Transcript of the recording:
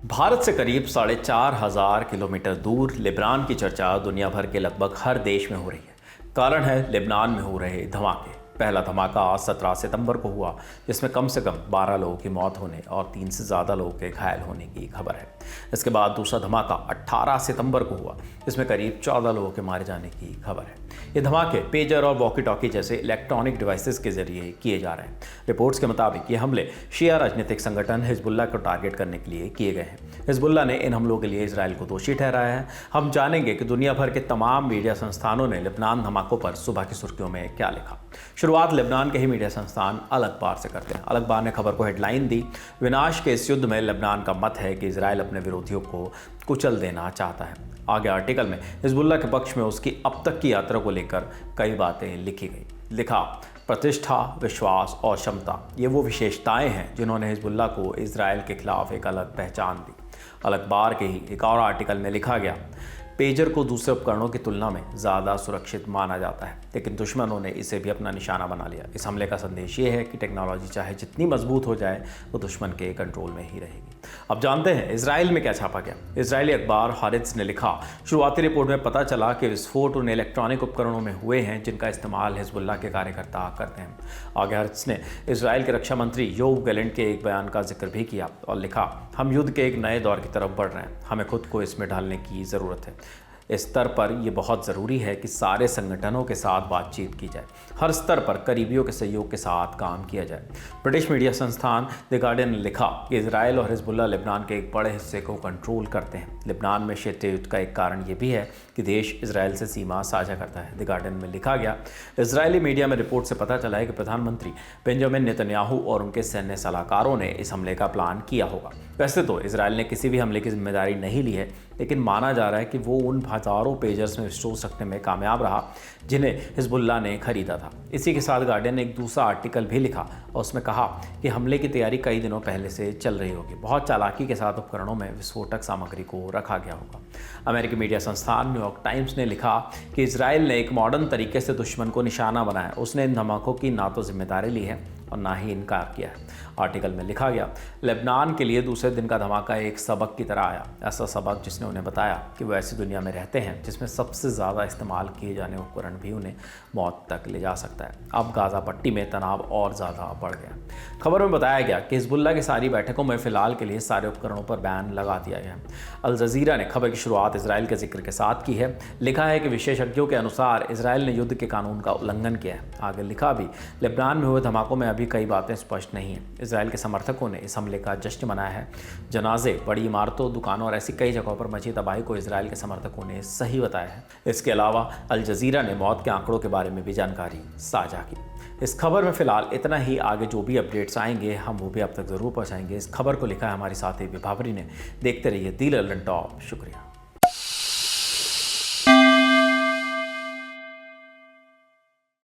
भारत से करीब 4,500 किलोमीटर दूर लेबनान की चर्चा दुनिया भर के लगभग हर देश में हो रही है। कारण है लेबनान में हो रहे धमाके। पहला धमाका 17 सितंबर को हुआ, जिसमें कम से कम 12 लोगों की मौत होने और 3 से ज़्यादा लोगों के घायल होने की खबर है। इसके बाद दूसरा धमाका 18 सितंबर को हुआ, जिसमें करीब 14 लोगों के मारे जाने की खबर है। ये धमाके पेजर और वॉकी टॉकी जैसे इलेक्ट्रॉनिक डिवाइसेस के जरिए किए जा रहे हैं। रिपोर्ट्स के मुताबिक ये हमले शिया राजनीतिक संगठन हिजबुल्लाह को टारगेट करने के लिए किए गए हैं। हिजबुल्लाह ने इन हमलों के लिए इजराइल को दोषी ठहराया है। हम जानेंगे कि दुनिया भर के तमाम मीडिया संस्थानों ने लेबनान धमाकों पर सुबह की सुर्खियों में क्या लिखा। शुरुआत लेबनान के ही मीडिया संस्थान अल अखबार से करते हैं। अल अखबार ने खबर को हेडलाइन दी, विनाश के इस युद्ध में लेबनान का मत है कि इजराइल अपने विरोधियों को कुचल देना चाहता है। आगे आर्टिकल में हिजबुल्लाह के पक्ष में उसकी अब तक की यात्रा को लेकर कई बातें लिखी गई। लिखा, प्रतिष्ठा, विश्वास और क्षमता ये वो विशेषताएं हैं जिन्होंने हिजबुल्लाह को इजराइल के खिलाफ एक अलग पहचान दी। अल अखबार के ही एक और आर्टिकल में लिखा गया, पेजर को दूसरे उपकरणों की तुलना में ज़्यादा सुरक्षित माना जाता है, लेकिन दुश्मनों ने इसे भी अपना निशाना बना लिया। इस हमले का संदेश ये है कि टेक्नोलॉजी चाहे जितनी मजबूत हो जाए, वो दुश्मन के कंट्रोल में ही रहेगी। अब जानते हैं इसराइल में क्या छापा गया। इजरायली अखबार हारित्ज ने लिखा, शुरुआती रिपोर्ट में पता चला कि विस्फोट उन इलेक्ट्रॉनिक उपकरणों में हुए हैं जिनका इस्तेमाल हिजबुल्लाह के कार्यकर्ता करते हैं। आगे हारित्ज ने इसराइल के रक्षा मंत्री योव गैलेंट के एक बयान का जिक्र भी किया और लिखा, हम युद्ध के एक नए दौर की तरफ बढ़ रहे हैं, हमें खुद को इसमें ढालने की ज़रूरत है। इस स्तर पर यह बहुत ज़रूरी है कि सारे संगठनों के साथ बातचीत की जाए, हर स्तर पर करीबियों के सहयोग के साथ काम किया जाए। ब्रिटिश मीडिया संस्थान द गार्डियन ने लिखा कि इजराइल और हिजबुल्लाह लेबनान के एक बड़े हिस्से को कंट्रोल करते हैं। लेबनान में शीते युद्ध का एक कारण ये भी है कि देश इजराइल से सीमा साझा करता है। द गार्डियन में लिखा गया, इजरायली मीडिया में रिपोर्ट से पता चला है कि प्रधानमंत्री बेंजामिन नेतन्याहू और उनके सैन्य सलाहकारों ने इस हमले का प्लान किया होगा। वैसे तो इजराइल ने किसी भी हमले की जिम्मेदारी नहीं ली है, लेकिन माना जा रहा है कि वो उन हज़ारों पेजर्स में विस्फोट रखने में कामयाब रहा जिन्हें हिजबुल्लाह ने खरीदा था। इसी के साथ गार्डियन ने एक दूसरा आर्टिकल भी लिखा और उसमें कहा कि हमले की तैयारी कई दिनों पहले से चल रही होगी। बहुत चालाकी के साथ उपकरणों में विस्फोटक सामग्री को रखा गया होगा। अमेरिकी मीडिया संस्थान न्यूयॉर्क टाइम्स ने लिखा कि इजराइल ने एक मॉडर्न तरीके से दुश्मन को निशाना बनाया। उसने इन धमाकों की ना तो जिम्मेदारी ली है और ना ही इनकार किया है। आर्टिकल में लिखा गया, लेबनान के लिए दूसरे दिन का धमाका एक सबक की तरह आया, ऐसा सबक जिसने उन्हें बताया कि वो ऐसी दुनिया में रहते हैं जिसमें सबसे ज़्यादा इस्तेमाल किए जाने उपकरण भी उन्हें मौत तक ले जा सकता है। अब गाज़ा पट्टी में तनाव और ज़्यादा बढ़ गया। खबर में बताया गया कि हिजबुल्लाह की सारी बैठकों में फ़िलहाल के लिए सारे उपकरणों पर बैन लगा दिया गया। अल जज़ीरा ने खबर की शुरुआत इसराइल के जिक्र के साथ की है। लिखा है कि विशेषज्ञों के अनुसार इसराइल ने युद्ध के कानून का उल्लंघन किया है। आगे लिखा भी, लेबनान में हुए धमाकों में अभी कई बातें स्पष्ट नहीं हैं। इसराइल के समर्थकों ने इस हमले का जश्न मनाया है। जनाजे, बड़ी इमारतों, दुकानों और ऐसी कई जगहों पर मची तबाही को इसराइल के समर्थकों ने सही बताया है। इसके अलावा अल जज़ीरा ने मौत के आंकड़ों के बारे में भी जानकारी साझा की। इस खबर में फिलहाल इतना ही। आगे जो भी अपडेट्स आएंगे हम वो भी आप तक ज़रूर पहुँचाएंगे। इस खबर को लिखा है हमारी साथी विभावरी ने। देखते रहिए दी लंदन टॉप। शुक्रिया।